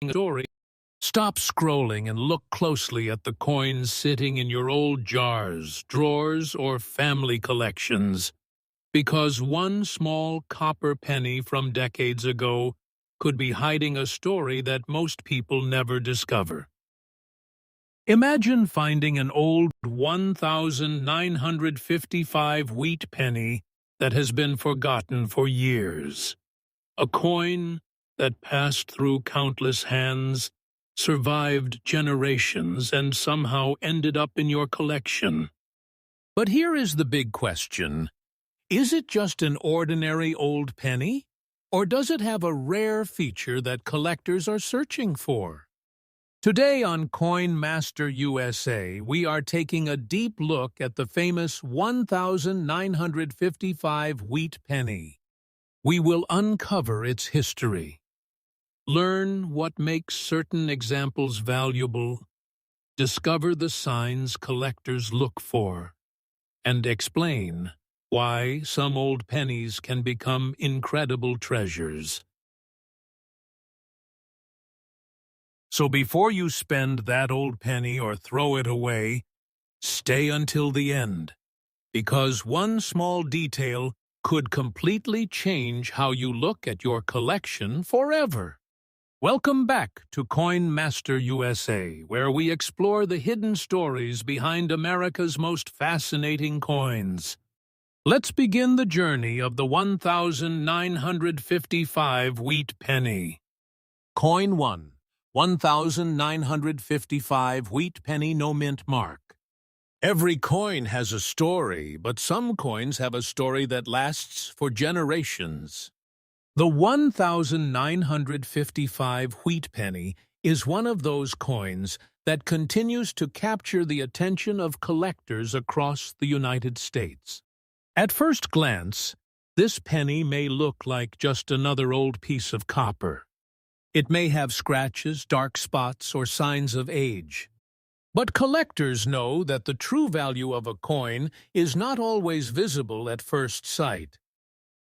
a story, stop scrolling and look closely at the coins sitting in your old jars, drawers, or family collections, because one small copper penny from decades ago could be hiding a story that most people never discover. Imagine finding an old 1955 wheat penny that has been forgotten for years. A coin that passed through countless hands, survived generations, and somehow ended up in your collection. But here is the big question. Is it just an ordinary old penny? Or does it have a rare feature that collectors are searching for? Today on Coin Master USA, we are taking a deep look at the famous 1955 wheat penny. We will uncover its history, learn what makes certain examples valuable, discover the signs collectors look for, and explain why some old pennies can become incredible treasures. So before you spend that old penny or throw it away, stay until the end, because one small detail could completely change how you look at your collection forever. Welcome back to Coin Master USA, where we explore the hidden stories behind America's most fascinating coins. Let's begin the journey of the 1955 wheat penny. Coin 1. 1955 wheat penny no mint mark. Every coin has a story, but some coins have a story that lasts for generations. The 1955 wheat penny is one of those coins that continues to capture the attention of collectors across the United States. At first glance, this penny may look like just another old piece of copper. It may have scratches, dark spots, or signs of age. But collectors know that the true value of a coin is not always visible at first sight.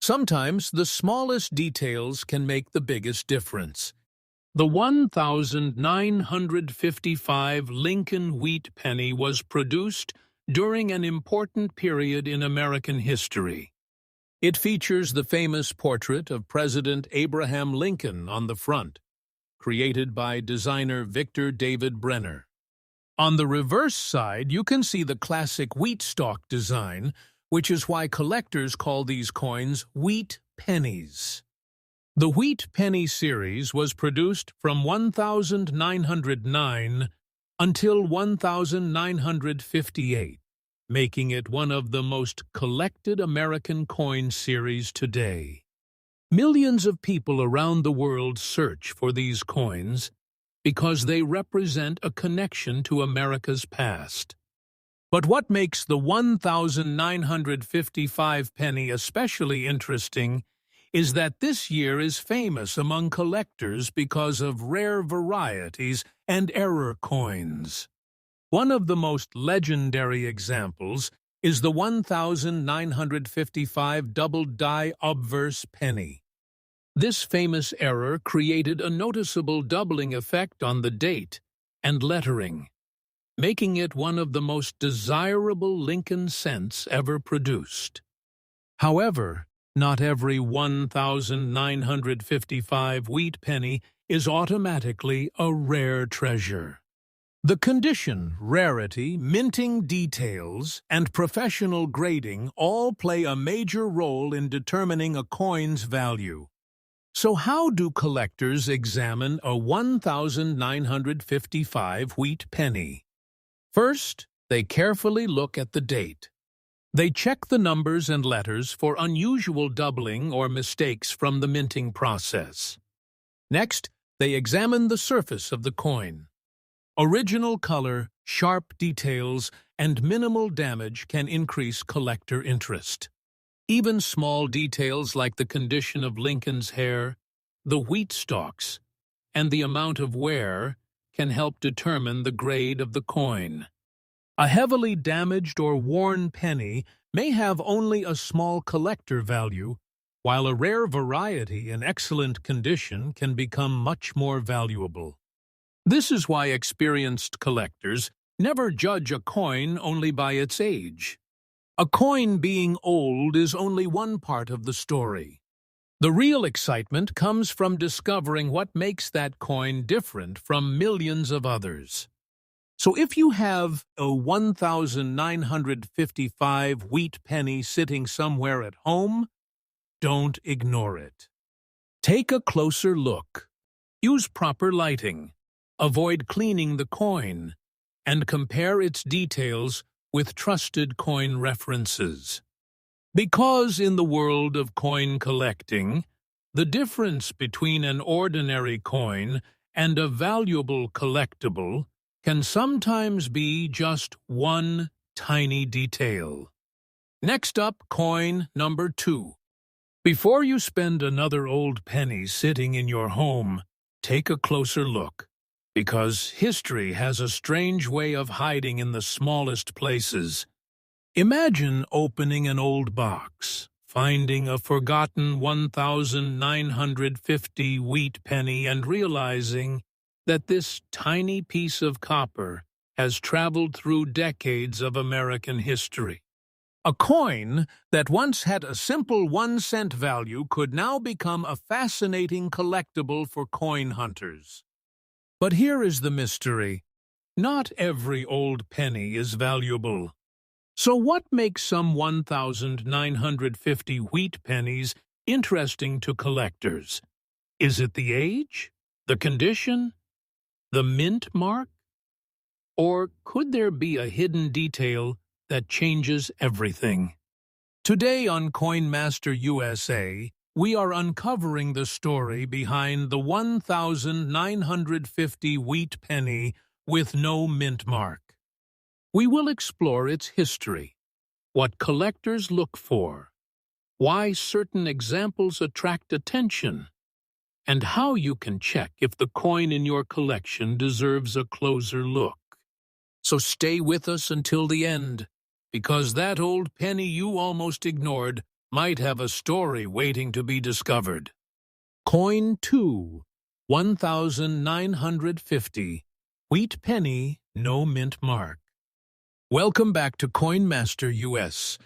Sometimes the smallest details can make the biggest difference. The 1955 Lincoln wheat penny was produced during an important period in American history. It features the famous portrait of President Abraham Lincoln on the front, created by designer Victor David Brenner. On the reverse side, you can see the classic wheat stalk design, which is why collectors call these coins wheat pennies. The Wheat Penny series was produced from 1909 until 1958. Making it one of the most collected American coin series today. Millions of people around the world search for these coins because they represent a connection to America's past. But what makes the 1955 penny especially interesting is that this year is famous among collectors because of rare varieties and error coins. One of the most legendary examples is the 1955 double-die obverse penny. This famous error created a noticeable doubling effect on the date and lettering, making it one of the most desirable Lincoln cents ever produced. However, not every 1955 wheat penny is automatically a rare treasure. The condition, rarity, minting details, and professional grading all play a major role in determining a coin's value. So how do collectors examine a 1955 wheat penny? First, they carefully look at the date. They check the numbers and letters for unusual doubling or mistakes from the minting process. Next, they examine the surface of the coin. Original color, sharp details, and minimal damage can increase collector interest. Even small details like the condition of Lincoln's hair, the wheat stalks, and the amount of wear can help determine the grade of the coin. A heavily damaged or worn penny may have only a small collector value, while a rare variety in excellent condition can become much more valuable. This is why experienced collectors never judge a coin only by its age. A coin being old is only one part of the story. The real excitement comes from discovering what makes that coin different from millions of others. So if you have a 1955 wheat penny sitting somewhere at home, don't ignore it. Take a closer look. Use proper lighting. Avoid cleaning the coin, and compare its details with trusted coin references. Because in the world of coin collecting, the difference between an ordinary coin and a valuable collectible can sometimes be just one tiny detail. Next up, coin number 2. Before you spend another old penny sitting in your home, take a closer look, because history has a strange way of hiding in the smallest places. Imagine opening an old box, finding a forgotten 1950 wheat penny and realizing that this tiny piece of copper has traveled through decades of American history. A coin that once had a simple 1-cent value could now become a fascinating collectible for coin hunters. But here is the mystery. Not every old penny is valuable. So what makes some 1950 wheat pennies interesting to collectors? Is it the age, the condition, the mint mark? Or could there be a hidden detail that changes everything? Today on Coinmaster USA, we are uncovering the story behind the 1950 wheat penny with no mint mark. We will explore its history, what collectors look for, why certain examples attract attention, and how you can check if the coin in your collection deserves a closer look. So stay with us until the end, because that old penny you almost ignored might have a story waiting to be discovered. Coin 2, 1950, wheat penny, no mint mark. Welcome back to Coinmaster US.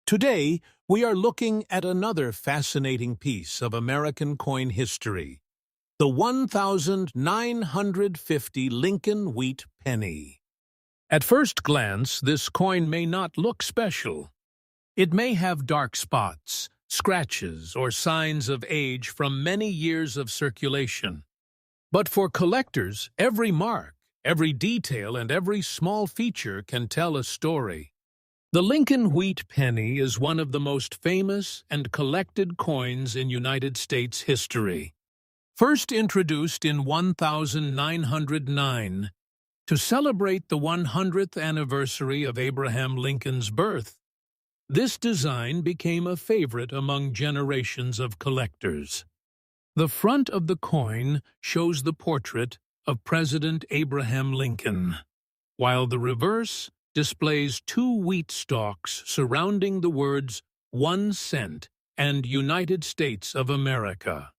Today, we are looking at another fascinating piece of American coin history, the 1950 Lincoln wheat penny. At first glance, this coin may not look special. It may have dark spots, scratches, or signs of age from many years of circulation. But for collectors, every mark, every detail, and every small feature can tell a story. The Lincoln wheat penny is one of the most famous and collected coins in United States history. First introduced in 1909 to celebrate the 100th anniversary of Abraham Lincoln's birth, this design became a favorite among generations of collectors. The front of the coin shows the portrait of President Abraham Lincoln, while the reverse displays 2 wheat stalks surrounding the words 1 cent and United States of America.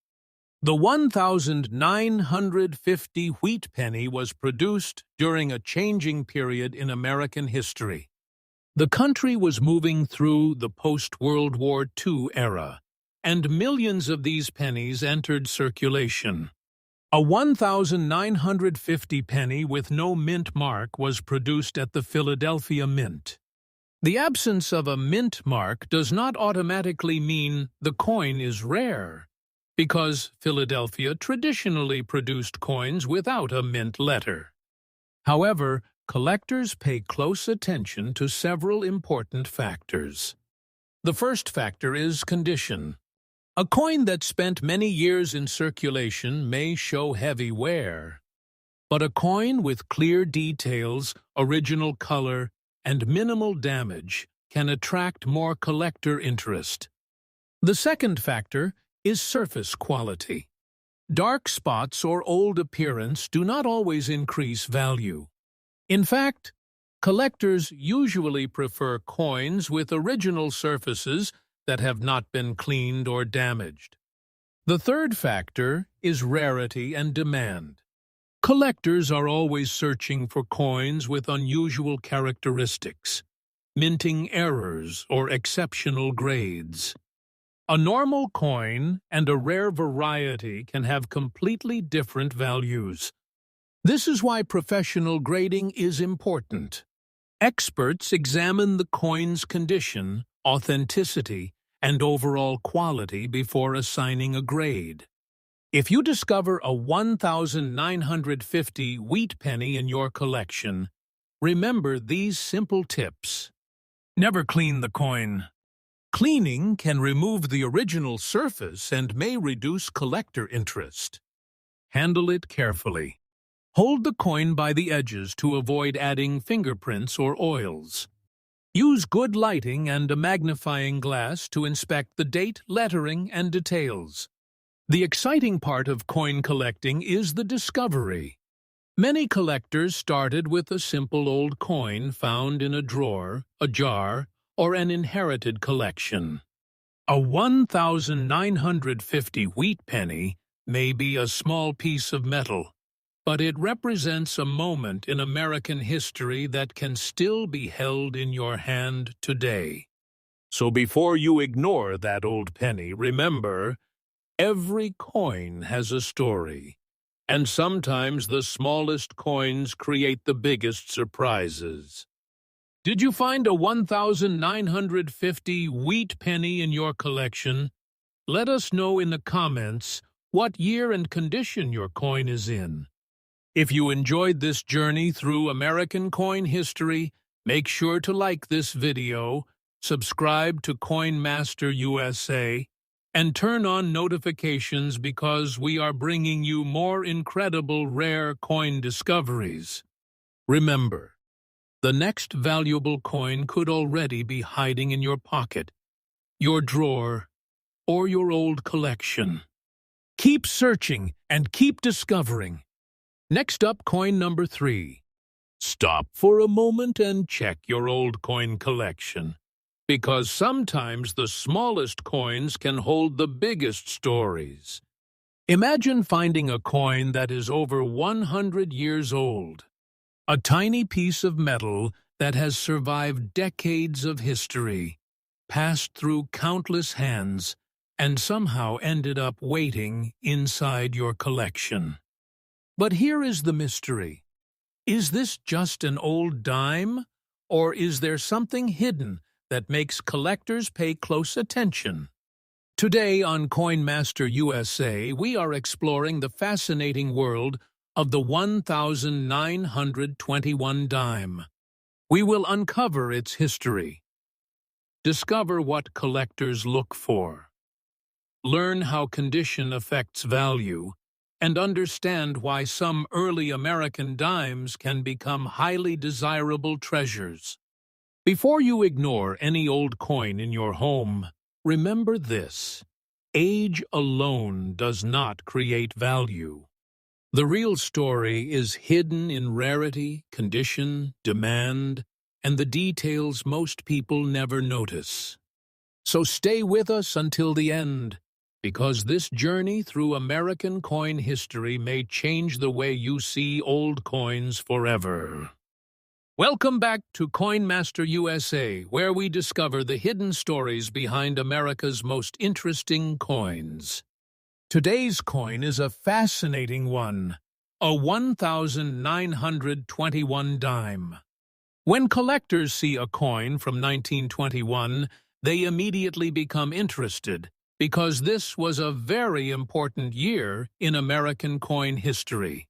The 1950 wheat penny was produced during a changing period in American history. The country was moving through the post-World War II era, and millions of these pennies entered circulation. A 1950 penny with no mint mark was produced at the Philadelphia Mint. The absence of a mint mark does not automatically mean the coin is rare, because Philadelphia traditionally produced coins without a mint letter. However, collectors pay close attention to several important factors. The first factor is condition. A coin that spent many years in circulation may show heavy wear, but a coin with clear details, original color, and minimal damage can attract more collector interest. The second factor is surface quality. Dark spots or old appearance do not always increase value. In fact, collectors usually prefer coins with original surfaces that have not been cleaned or damaged. The third factor is rarity and demand. Collectors are always searching for coins with unusual characteristics, minting errors, or exceptional grades. A normal coin and a rare variety can have completely different values. This is why professional grading is important. Experts examine the coin's condition, authenticity, and overall quality before assigning a grade. If you discover a 1950 wheat penny in your collection, remember these simple tips. Never clean the coin. Cleaning can remove the original surface and may reduce collector interest. Handle it carefully. Hold the coin by the edges to avoid adding fingerprints or oils. Use good lighting and a magnifying glass to inspect the date, lettering, and details. The exciting part of coin collecting is the discovery. Many collectors started with a simple old coin found in a drawer, a jar, or an inherited collection. A 1950 wheat penny may be a small piece of metal, but it represents a moment in American history that can still be held in your hand today. So before you ignore that old penny, remember, every coin has a story, and sometimes the smallest coins create the biggest surprises. Did you find a 1950 wheat penny in your collection? Let us know in the comments what year and condition your coin is in. If you enjoyed this journey through American coin history, make sure to like this video, subscribe to Coin Master USA, and turn on notifications because we are bringing you more incredible rare coin discoveries. Remember, the next valuable coin could already be hiding in your pocket, your drawer, or your old collection. Keep searching and keep discovering. Next up, coin number 3. Stop for a moment and check your old coin collection, because sometimes the smallest coins can hold the biggest stories. Imagine finding a coin that is over 100 years old, a tiny piece of metal that has survived decades of history, passed through countless hands, and somehow ended up waiting inside your collection. But here is the mystery. Is this just an old dime, or is there something hidden that makes collectors pay close attention? Today on Coin Master USA, we are exploring the fascinating world of the 1921 dime. We will uncover its history, discover what collectors look for, learn how condition affects value, and understand why some early American dimes can become highly desirable treasures. Before you ignore any old coin in your home, remember this: age alone does not create value. The real story is hidden in rarity, condition, demand, and the details most people never notice. So stay with us until the end, because this journey through American coin history may change the way you see old coins forever. Welcome back to Coin Master USA, where we discover the hidden stories behind America's most interesting coins. Today's coin is a fascinating one, a 1921 dime. When collectors see a coin from 1921, they immediately become interested, because this was a very important year in American coin history.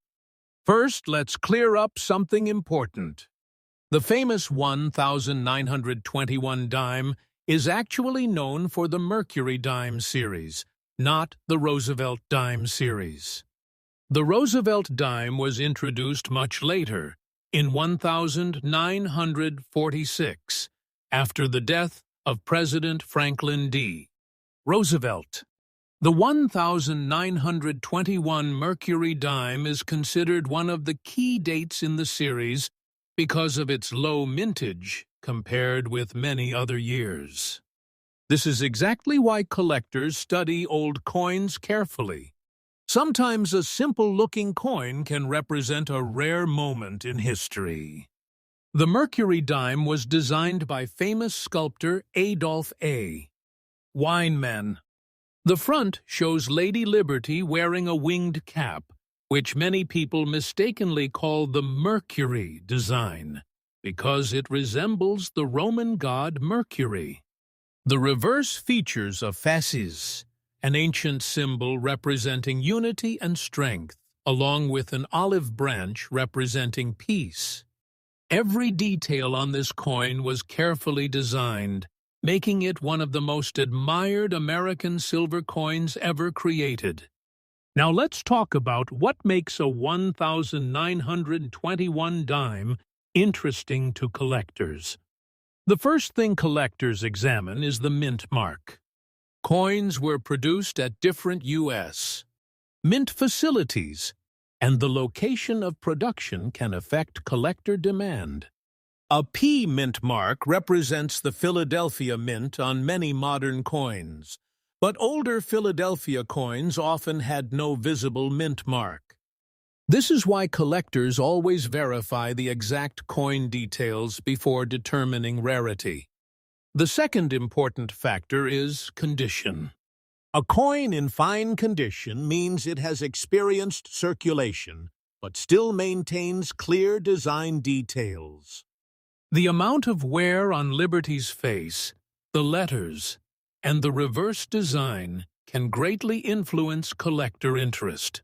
First, let's clear up something important. The famous 1921 dime is actually known for the Mercury dime series, not the Roosevelt dime series. The Roosevelt dime was introduced much later, in 1946, after the death of President Franklin D. Roosevelt. The 1921 Mercury dime is considered one of the key dates in the series because of its low mintage compared with many other years. This is exactly why collectors study old coins carefully. Sometimes a simple-looking coin can represent a rare moment in history. The mercury dime was designed by famous sculptor Adolph A. Weinman. The front shows Lady Liberty wearing a winged cap, which many people mistakenly call the mercury design, because it resembles the Roman god Mercury. The reverse features a fasces, an ancient symbol representing unity and strength, along with an olive branch representing peace. Every detail on this coin was carefully designed, making it one of the most admired American silver coins ever created. Now let's talk about what makes a 1921 dime interesting to collectors. The first thing collectors examine is the mint mark. Coins were produced at different U.S. mint facilities, and the location of production can affect collector demand. A P mint mark represents the Philadelphia Mint on many modern coins, but older Philadelphia coins often had no visible mint mark. This is why collectors always verify the exact coin details before determining rarity. The second important factor is condition. A coin in fine condition means it has experienced circulation, but still maintains clear design details. The amount of wear on Liberty's face, the letters, and the reverse design can greatly influence collector interest.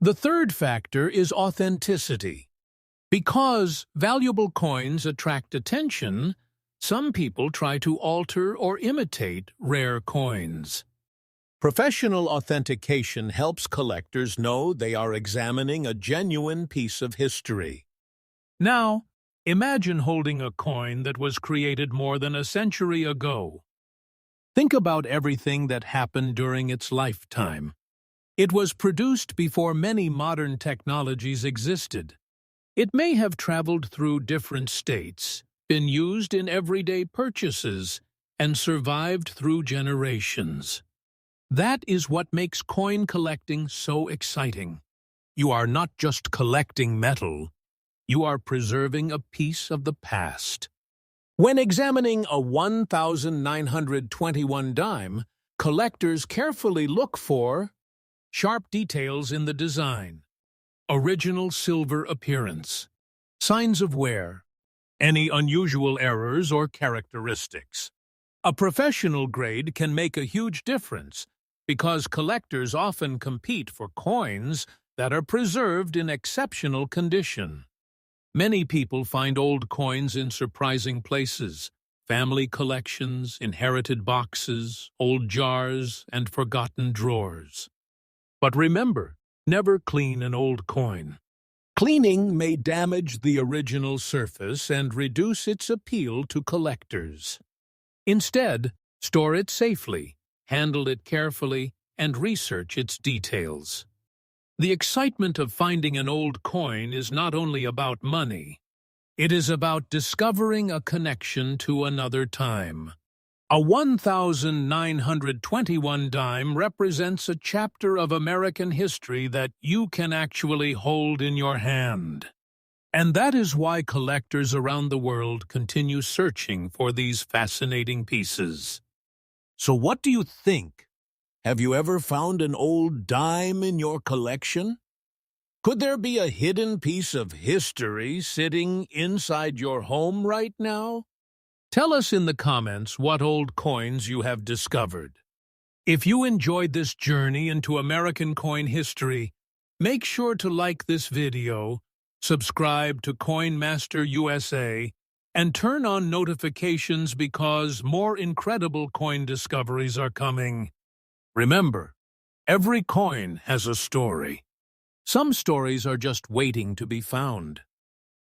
The third factor is authenticity. Because valuable coins attract attention, some people try to alter or imitate rare coins. Professional authentication helps collectors know they are examining a genuine piece of history. Now, imagine holding a coin that was created more than a century ago. Think about everything that happened during its lifetime. It was produced before many modern technologies existed. It may have traveled through different states, been used in everyday purchases, and survived through generations. That is what makes coin collecting so exciting. You are not just collecting metal, you are preserving a piece of the past. When examining a 1921 dime, collectors carefully look for sharp details in the design, original silver appearance, signs of wear, any unusual errors or characteristics. A professional grade can make a huge difference because collectors often compete for coins that are preserved in exceptional condition. Many people find old coins in surprising places: family collections, inherited boxes, old jars, and forgotten drawers. But remember, never clean an old coin. Cleaning may damage the original surface and reduce its appeal to collectors. Instead, store it safely, handle it carefully, and research its details. The excitement of finding an old coin is not only about money. It is about discovering a connection to another time. A 1921 dime represents a chapter of American history that you can actually hold in your hand. And that is why collectors around the world continue searching for these fascinating pieces. So what do you think? Have you ever found an old dime in your collection? Could there be a hidden piece of history sitting inside your home right now? Tell us in the comments what old coins you have discovered. If you enjoyed this journey into American coin history, make sure to like this video, subscribe to Coin Master USA, and turn on notifications because more incredible coin discoveries are coming. Remember, every coin has a story. Some stories are just waiting to be found.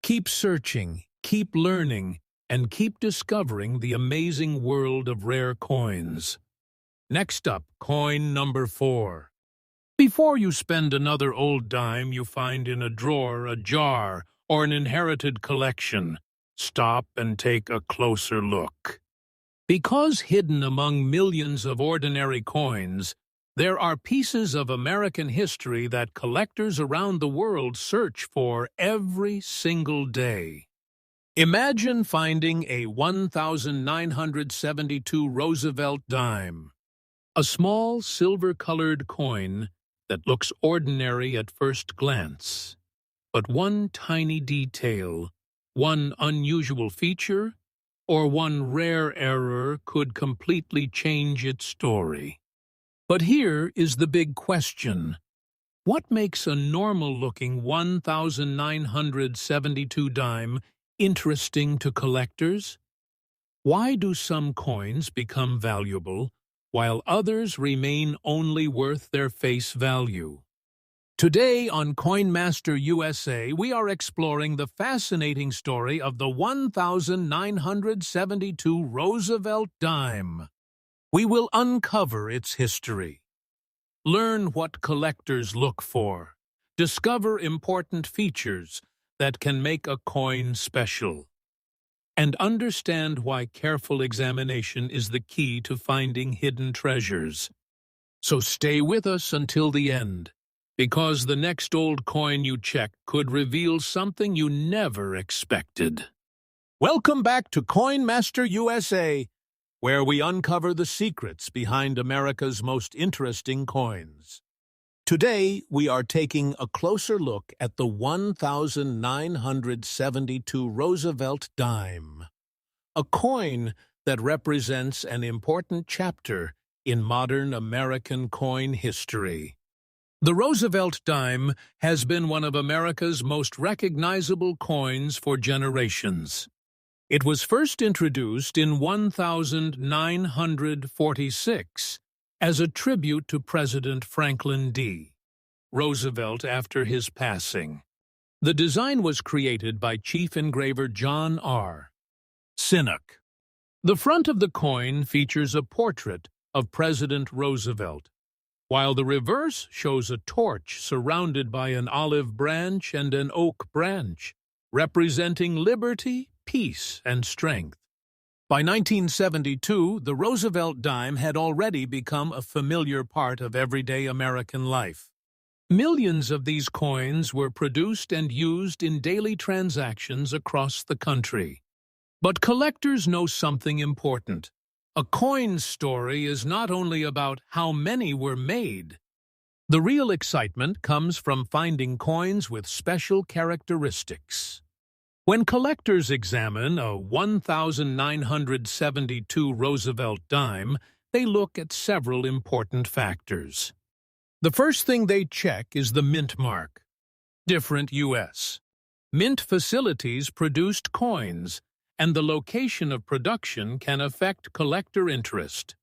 Keep searching, keep learning, and keep discovering the amazing world of rare coins. Next up, coin number 4. Before you spend another old dime you find in a drawer, a jar, or an inherited collection, stop and take a closer look. Because hidden among millions of ordinary coins, there are pieces of American history that collectors around the world search for every single day. Imagine finding a 1972 Roosevelt dime, a small silver-colored coin that looks ordinary at first glance. But one tiny detail, one unusual feature, or one rare error could completely change its story. But here is the big question. What makes a normal-looking 1972 dime interesting to collectors? Why do some coins become valuable, while others remain only worth their face value? Today on Coinmaster USA, we are exploring the fascinating story of the 1972 Roosevelt dime. We will uncover its history, learn what collectors look for, discover important features that can make a coin special, and understand why careful examination is the key to finding hidden treasures. So stay with us until the end, because the next old coin you check could reveal something you never expected. Welcome back to Coinmaster USA, where we uncover the secrets behind America's most interesting coins. Today, we are taking a closer look at the 1972 Roosevelt dime, a coin that represents an important chapter in modern American coin history. The Roosevelt dime has been one of America's most recognizable coins for generations. It was first introduced in 1946 as a tribute to President Franklin D. Roosevelt after his passing. The design was created by Chief Engraver John R. Sinnock. The front of the coin features a portrait of President Roosevelt, while the reverse shows a torch surrounded by an olive branch and an oak branch, representing liberty, peace, and strength. By 1972, the Roosevelt dime had already become a familiar part of everyday American life. Millions of these coins were produced and used in daily transactions across the country. But collectors know something important. A coin's story is not only about how many were made. The real excitement comes from finding coins with special characteristics. When collectors examine a 1972 Roosevelt dime, they look at several important factors. The first thing they check is the mint mark. Different U.S. Mint facilities produced coins, and the location of production can affect collector interest.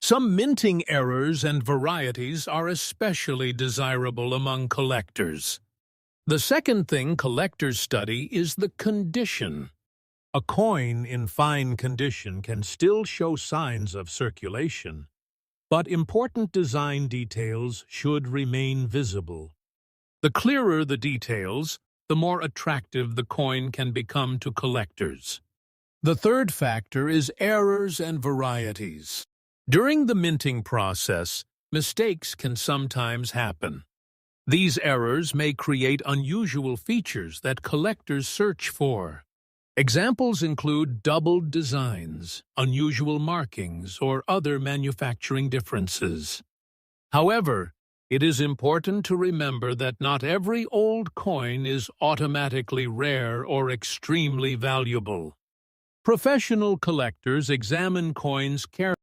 Some minting errors and varieties are especially desirable among collectors. The second thing collectors study is the condition. A coin in fine condition can still show signs of circulation, but important design details should remain visible. The clearer the details, the more attractive the coin can become to collectors. The third factor is errors and varieties. During the minting process, mistakes can sometimes happen. These errors may create unusual features that collectors search for. Examples include doubled designs, unusual markings, or other manufacturing differences. However, it is important to remember that not every old coin is automatically rare or extremely valuable. Professional collectors examine coins carefully